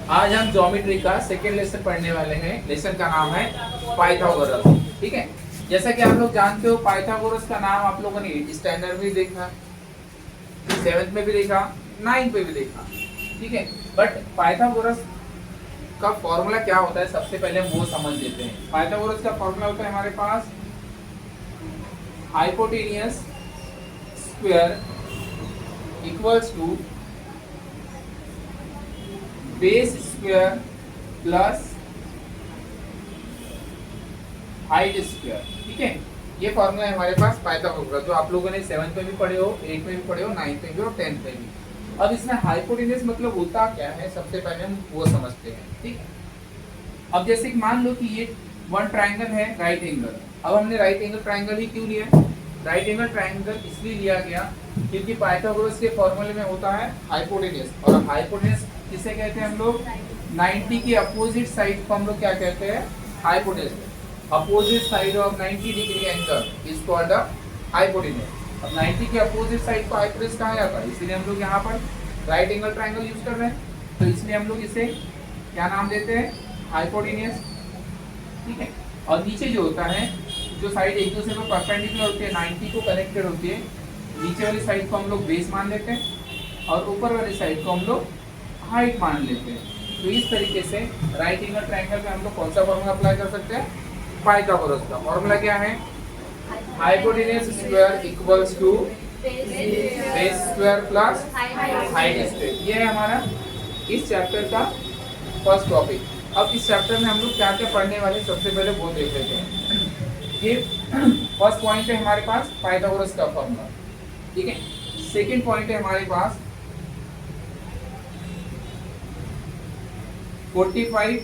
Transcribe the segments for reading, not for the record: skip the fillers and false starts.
आज हम ज्योमेट्री का सेकेंड लेसन पढ़ने वाले हैं। लेसन का नाम है पाइथागोरस। ठीक है, जैसा कि आप लोग जानते हो पाइथागोरस का नाम आप लोगों ने 8th स्टैंडर्ड में देखा, 7th में भी देखा, 9th में भी देखा। ठीक है, बट पाइथागोरस का फॉर्मूला क्या होता है सबसे पहले हम वो समझ लेते हैं। पाइथागोरस का फॉर्मूला होता है हमारे पास hypotenuse square equals to base square plus height square. ठीक है, ये फॉर्मूला है हमारे पास पाइथागोरस, जो आप लोगों ने 7th में भी पढ़े हो, 8th में भी पढ़े हो, 9th में भी और 10th में भी। अब इसमें हाइपोटेनियस मतलब होता क्या है सबसे पहले हम वो समझते हैं। ठीक है, अब जैसे कि मान लो कि ये वन ट्राइंगल है राइट एंगल। अब हमने राइट एंगल ट्राइंगल ही क्यों लिया? राइट एंगल ट्राइंगल इसलिए लिया गया क्योंकि पाइथागोरस के फॉर्मूले में होता है हाइपोटेनियस, और हाइपोटेनियस किसे कहते हैं हम लोग? 90 की अपोजिट साइड को हम लोग क्या कहते हैं? Hypotenuse. Opposite side of 90 degree angle is called the hypotenuse. अब 90 की अपोजिट साइड को हाइपोटेनियस कहा जाता है, इसलिए हम लोग यहाँ पर राइट एंगल ट्राइंगल यूज कर रहे हैं, तो इसलिए हम लोग इसे क्या नाम देते हैं? हाइपोटेनियस। ठीक है, और नीचे जो होता है, जो साइड एक दूसरे को परपेंडिकुलर होती है, 90 को कनेक्टेड होती है, नीचे वाली साइड को हम लोग बेस मान लेते हैं और ऊपर वाली साइड को हम लोग हाइट मान लेते हैं। तो इस तरीके से राइट एंगल ट्रायंगल में हम लोग कौन सा फॉर्मूला अप्लाई कर सकते हैं? पाइथागोरस का फॉर्मूला क्या है? Hypotenuse square equals to base square plus height square. ये है हमारा इस चैप्टर का फर्स्ट टॉपिक। अब इस चैप्टर में हम लोग क्या क्या पढ़ने वाले सबसे पहले वो देख लेते हैं। ये फर्स्ट पॉइंट है हमारे पास पाइथागोरस का फॉर्मूला। ठीक है, सेकंड पॉइंट है हमारे पास 45,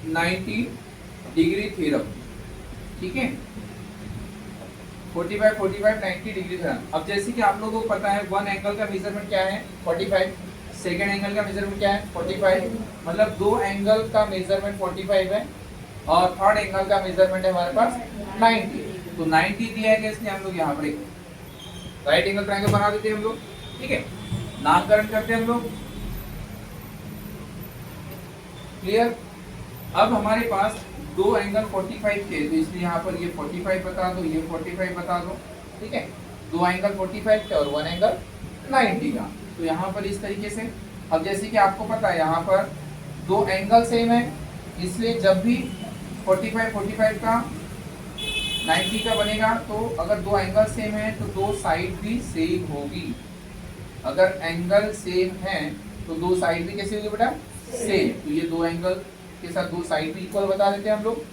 90 डिग्री थ्योरम। ठीक है, 45, 90 डिग्री थ्योरम। अब जैसे कि आप लोगों को पता है वन एंगल का मेजरमेंट क्या है? 45। सेकेंड एंगल का मेजरमेंट क्या है? 45। मतलब दो एंगल का मेजरमेंट 45 है और थर्ड एंगल का मेजरमेंट है हमारे पास 90। तो 90 दिया है, इसलिए हम लोग यहाँ पर एक राइट एंगल ट्रायंगल बना देते हैं हम लोग। ठीक है, नामकरण करते हैं हम लोग। क्लियर? अब हमारे पास दो एंगल 45 थे, तो इसलिए यहाँ पर ये 45 बता दो, ये 45 बता दो। ठीक है, दो एंगल 45 थे और वन एंगल 90 का, तो यहाँ पर इस तरीके से। अब जैसे कि आपको पता है यहाँ पर दो एंगल सेम है, इसलिए जब भी 45 का 90 का बनेगा, तो अगर दो एंगल सेम है तो दो साइड भी सेम होगी। अगर एंगल सेम है तो दो साइड भी कैसे होगी बेटा? सेम। तो ये दो एंगल के साथ दो साइड भी इक्वल बता देते हैं हम लोग।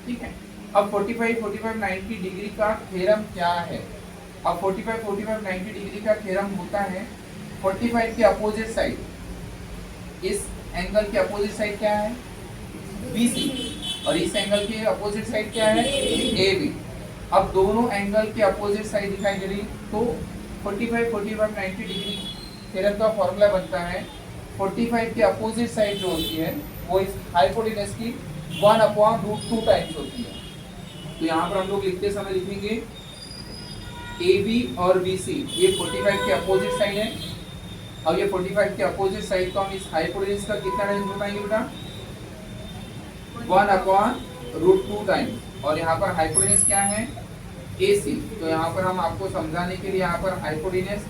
ठीक है, अब 45, 90 डिग्री का थ्योरम क्या है? अब 45, 90 डिग्री का थ्योरम होता है 45 के अपोजिट साइड। इस एंगल के अपोजिट साइड क्या है? BC, और इस एंगल के अपोजिट साइड क्या है? AB। अब दोनों एंगल के अपोजिट साइड दिखाई दे रही, तो 45, 90 डिग्री थ्योरम का फॉर्मूला बनता है 45 के अपोजिट साइड जो होती है वो इस हाइपोटेनस की 1/√2 टाइम्स होती है। तो यहाँ पर हम लोग लिखते समय लिखेंगे AB और BC, ये 45 के अपोजिट साइड है। अब ये 45 के अपोजिट साइड को हम इस हाइपोटेनस का कितना टाइम्स बताएंगे बेटा? 1/√2 टाइम्स। और यहाँ पर हाइपोटेनस क्या है? AC। तो यहाँ पर हम आपको समझाने के लिए यहाँ पर हाइपोटेनस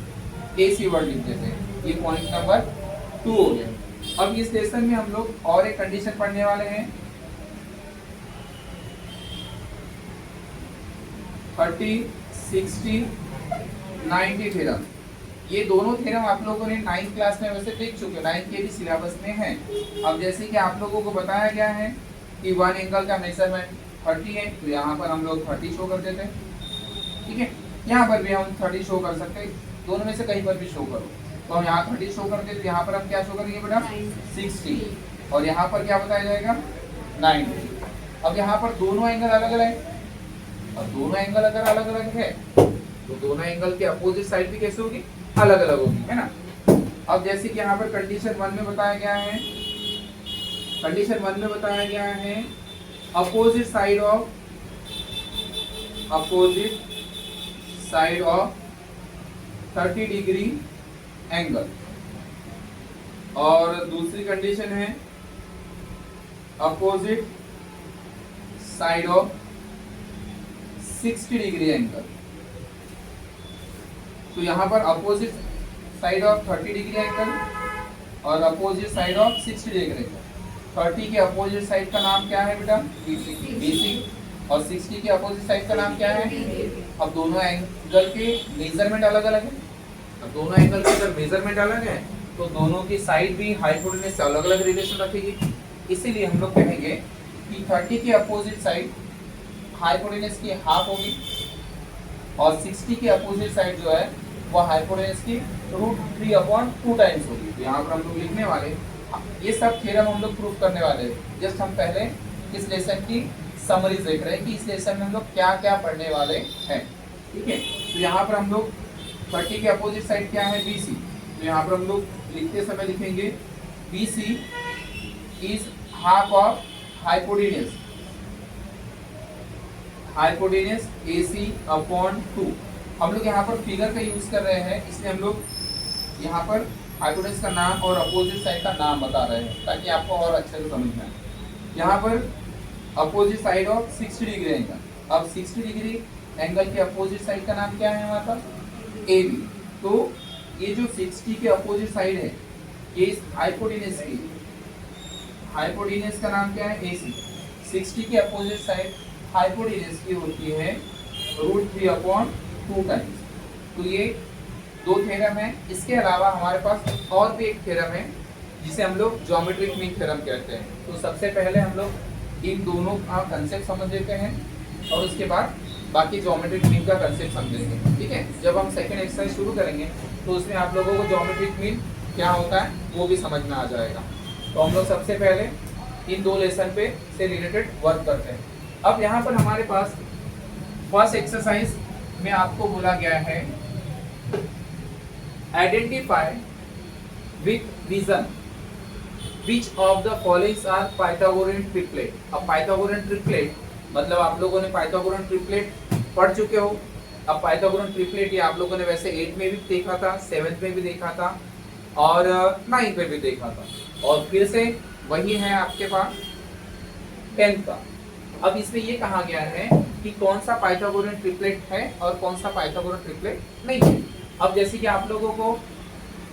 AC वर्ड लिख देते हैं। ये पॉइंट नंबर 2 हो गया। अब इस लेसन में हम लोग और एक कंडीशन पढ़ने वाले हैं 30, 60, 90 थ्योरम। ये दोनों थ्योरम आप लोगों ने 9th क्लास में वैसे देख चुके, 9th के भी सिलेबस में है। अब जैसे कि आप लोगों को बताया गया है कि वन एंगल का मेजरमेंट 30 है, तो यहाँ पर हम लोग 30 शो कर देते हैं। ठीक है, यहाँ पर भी हम 30 शो कर सकते हैं, दोनों में से कहीं पर भी शो करो। तो हम यहाँ 30 शो करते हैं, तो यहाँ पर हम क्या शो करेंगे बेटा? 60। और यहाँ पर क्या बताया जाएगा? 90। अब यहाँ पर दोनों एंगल अलग अलग है, और दोनों एंगल अगर अलग अलग है तो दोनों एंगल के अपोजिट साइड भी कैसे होगी? अलग अलग होगी, है ना? अब जैसे कि यहाँ पर कंडीशन 1 में बताया गया है, कंडीशन 1 में बताया गया है opposite side of 30 degree angle और दूसरी कंडीशन है opposite side of 60 degree angle. तो यहाँ पर opposite side of 30 degree angle और opposite side of 60 degree angle. 30 के अपोजिट साइड का नाम क्या है बेटा? BC। और 60 के अपोजिट साइड का नाम क्या है? अब दोनों एंगल के मेजरमेंट अलग अलग है। अब दोनों एंगल के अगर मेजरमेंट अलग है तो दोनों की साइड भी हाइपोटेन्यूज से अलग अलग रिलेशन रखेगी। इसीलिए हम लोग कहेंगे कि 30 की अपोजिट साइड हाइपोटेन्यूज की हाफ होगी और 60 की अपोजिट साइड जो है वो हाइपोटेन्यूज की √3/2 टाइम्स होगी। तो यहाँ पर हम लोग लिखने वाले ये सब थ्योरम हम लोग प्रूव करने वाले हैं। जस्ट हम पहले इस लेसन की समरी देख रहे हैं कि इस लेसन में हम लोग क्या क्या पढ़ने वाले हैं। ठीक है, तो यहाँ पर हम लोग 30 के अपोजिट साइड क्या है? BC। तो यहाँ पर हम लोग लिखते समय लिखेंगे BC is half of hypotenuse AC/2। हम लोग यहाँ पर फिगर का यूज कर रहे हैं, इसलिए हम लोग यहाँ पर हाइपोटेन्यूज का नाम और अपोजिट साइड का नाम बता रहे हैं ताकि आपको और अच्छे से समझ में आए। यहाँ पर opposite side of 60 degree angle. अब 60 डिग्री एंगल के अपोजिट साइड का नाम क्या है हमारे पास? AB। तो ये जो 60 के अपोजिट साइड है ये इस हाइपोटेन्यूज का नाम क्या है? AC। 60 के अपोजिट साइड हाइपोटेन्यूज की होती है √3/2 टाइम्स। तो ये दो थ्योरम है। इसके अलावा हमारे पास और भी एक थ्योरम है जिसे हम लोग ज्योमेट्रिक मीन थ्योरम कहते हैं। तो सबसे पहले हम लोग इन दोनों का कंसेप्ट समझ लेते हैं और उसके बाद बाकी ज्योमेट्रिक मीन का कंसेप्ट समझेंगे। ठीक है, जब हम सेकंड एक्सरसाइज शुरू करेंगे तो उसमें आप लोगों को ज्योमेट्रिक मीन क्या होता है वो भी समझ में आ जाएगा। तो हम लोग सबसे पहले इन दो लेसन पे से रिलेटेड वर्क करते हैं। अब यहाँ पर हमारे पास फर्स्ट एक्सरसाइज में आपको बोला गया है identify with reason which of the following are Pythagorean triplet। अब Pythagorean triplet मतलब आप लोगों ने Pythagorean triplet पढ़ चुके हो। अब Pythagorean triplet ये आप लोगों ने वैसे 8 में भी देखा था, 7th में भी देखा था और 9th में भी देखा था और फिर से वही है आपके पास 10th का। अब इसमें ये कहा गया है कि कौन सा Pythagorean triplet है और कौन सा Pythagorean triplet नहीं है। अब जैसे कि आप लोगों को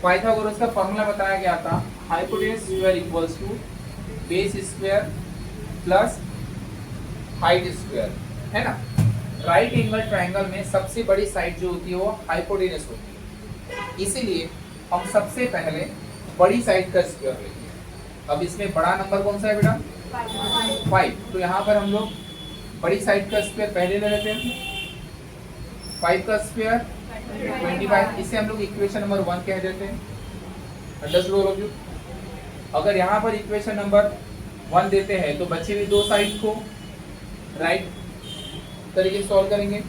पाइथागोरस का फॉर्मूला बताया गया था, hypotenuse square equals to base square plus height square, है ना। राइट एंगल ट्रायंगल में सबसे बड़ी साइड जो होती है वो हाइपोटेन्यूज होती है, इसीलिए हम सबसे पहले बड़ी साइड का स्क्वायर लेंगे। अब इसमें बड़ा नंबर कौन सा है बेटा? 5। तो यहाँ पर हम लोग बड़ी साइड का स्क्वायर पहले ले लेते हैं। 5 का स्क्वायर 25। इसे हम लोग इक्वेशन नंबर 1 कह देते हैं। Understood all of you. अगर यहाँ पर इक्वेशन नंबर 1 देते हैं तो बचे हुए दो साइड को राइट तरीके से सॉल्व करेंगे,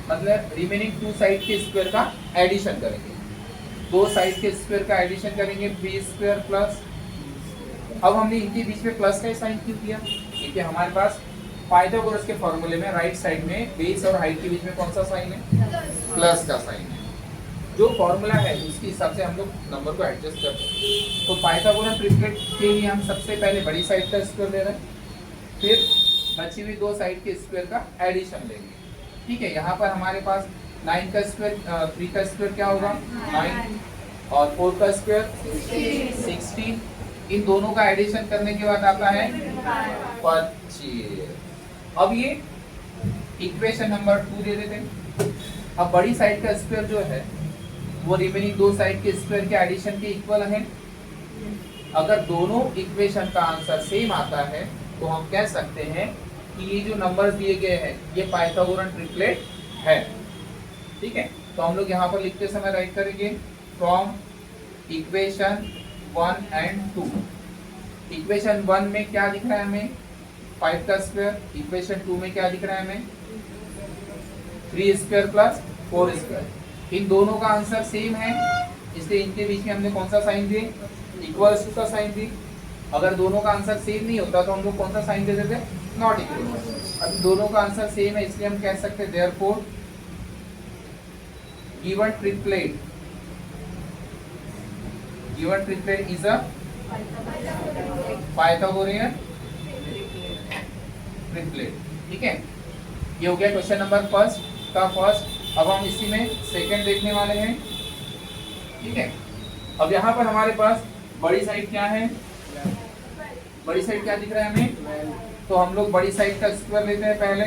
मतलब रिमेनिंग 2 साइड के स्क्वायर का एडिशन करेंगे। 2 साइड के स्क्वायर का एडिशन करेंगे b² प्लस। अब हमने इनके बीच में प्लस का साइन क्यों किया? क्योंकि हमारे पास पाइथागोरस के फॉर्मूले में राइट साइड में बेस और हाइट के बीच में कौन सा साइन है? प्लस का साइन है। जो फॉर्मूला है उसके हिसाब से हम लोग नंबर को एडजस्ट करते हैं। तो पाइथागोरस ट्रिपलेट के लिए हम सबसे पहले बड़ी साइड का स्क्वायर ले रहे हैं, फिर बची हुई 2 साइड के स्क्वायर का एडिशन लेंगे। ठीक है, यहाँ पर हमारे पास 9 का स्क्वायर 3 का स्क्वायर क्या होगा? 9 और 4 का स्क्वायर 16। इन दोनों का एडिशन करने के बाद आता है 25। अब ये इक्वेशन नंबर 2 दे देते हैं। अब बड़ी साइड का स्क्वायर जो है वो रिमेनिंग 2 साइड के स्क्वायर के एडिशन के इक्वल है। अगर दोनों इक्वेशन का आंसर सेम आता है तो हम कह सकते हैं कि ये जो नंबर्स दिए गए हैं ये पाइथागोरन ट्रिपलेट है। ठीक है, तो हम लोग यहाँ पर लिखते समय राइट करेंगे फ्रॉम इक्वेशन 1 एंड 2। इक्वेशन 1 में क्या दिख रहा है हमें? 5 का स्क्वायर। इक्वेशन 2 में क्या दिख रहा है हमें? 3² प्लस 4²। इन दोनों का आंसर सेम है, इसलिए इनके बीच में हमने कौन सा साइन दिए? इक्वल्स टू का साइन दिए। अगर दोनों का आंसर सेम नहीं होता तो हम लोग कौन सा साइन दे देते? Not equal. अब दोनों का आंसर सेम है इसलिए हम कह सकते हैं therefore given triplet is a Pythagorean triplet. ठीक है, ये हो गया क्वेश्चन नंबर फर्स्ट का फर्स्ट। अब हम इसी में सेकंड देखने वाले हैं। ठीक है, अब यहाँ पर हमारे पास बड़ी साइड क्या है, बड़ी साइड क्या दिख रहा है हमें, तो हम लोग बड़ी साइड का स्क्वायर लेते हैं पहले।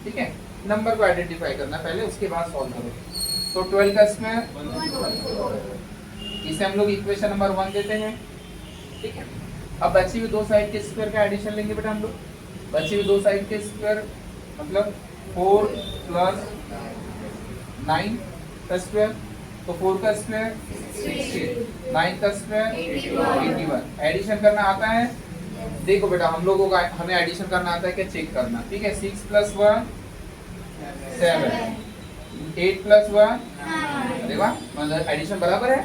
ठीक है, नंबर को आइडेंटिफाई करना पहले, उसके बाद सॉल्व करो। तो 12 का स्क्वायर, इसे हम लोग इक्वेशन नंबर 1 देते हैं। ठीक है, अब बची हुई दो साइड के स्क्वायर का एडिशन लेंगे बेटा हम लोग। बची हुई दो साइड के स्क्वायर मतलब 4 प्लस 9 का स्क्वायर, तो 4 का स्क्वायर 16, 9 का स्क्वायर 81। एडिशन करना आता है, देखो बेटा हम लोगों का हमें एडिशन करना आता है क्या, चेक करना। ठीक है, 6 प्लस 1 7, 8 प्लस 1, अरे वाह, मतलब एडिशन बराबर है,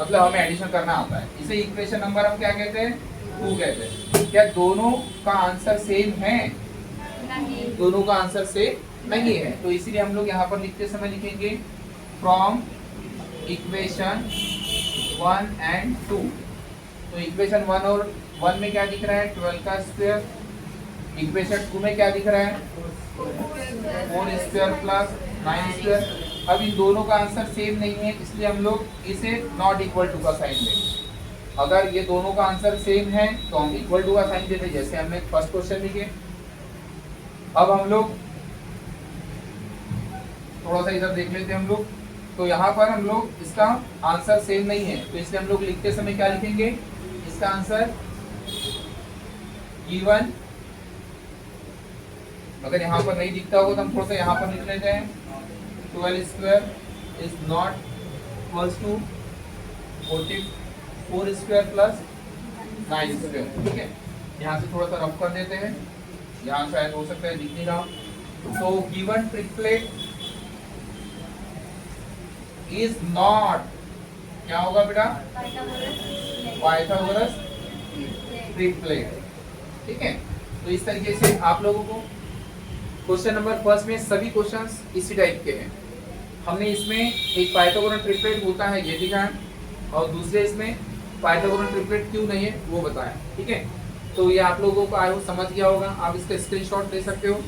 मतलब हमें एडिशन करना आता है। इसे इक्वेशन नंबर हम क्या कहते हैं, 2 कहते हैं। क्या दोनों का आंसर सेम है, दोनों का आंसर सेम नहीं है, तो इसीलिए हम लोग यहाँ पर लिखते समय लिखेंगे फ्रॉम इक्वेशन 1 एंड 2। तो इक्वेशन 1 और 1 में क्या दिख रहा है, 12 का स्क्वायर। इक्वेशन 2 में क्या दिख रहा है, 4 स्क्वायर प्लस 9 स्क्वायर। अब इन दोनों का आंसर सेम नहीं है, इसलिए हम लोग इसे नॉट इक्वल टू का साइन देंगे। अगर ये दोनों का आंसर सेम है तो हम इक्वल टू का साइन देते, जैसे हमने फर्स्ट क्वेश्चन लिखे। अब हम लोग थोड़ा सा इधर देख लेते हैं हम लोग। तो यहाँ पर हम लोग इसका आंसर सेम नहीं है, तो इसलिए हम लोग लिखते समय क्या लिखेंगे, इसका आंसर गिवन। अगर यहाँ पर नहीं दिखता होगा तो हम थोड़ा सा यहाँ पर लिख लेते हैं, 12 square is not equals to 44 square plus 9 square. ठीक है, यहाँ से थोड़ा सा रफ कर देते हैं, यहाँ शायद हो सकता है दिख नहीं रहा। तो गिवन ट्रिपलेट इज नॉट, क्या होगा बेटा, पाइथागोरस ट्रिपलेट। ठीक है, तो इस तरीके से आप लोगों को क्वेश्चन नंबर फर्स्ट में सभी क्वेश्चंस इसी टाइप के हैं। हमने इसमें एक पाइथागोरस ट्रिपलेट होता है ये दिखाया, और दूसरे इसमें पाइथागोरस ट्रिपलेट क्यों नहीं है वो बताया। ठीक है, तो ये आप लोगों को आयो समझ गया होगा, आप इसका स्क्रीनशॉट ले सकते हो।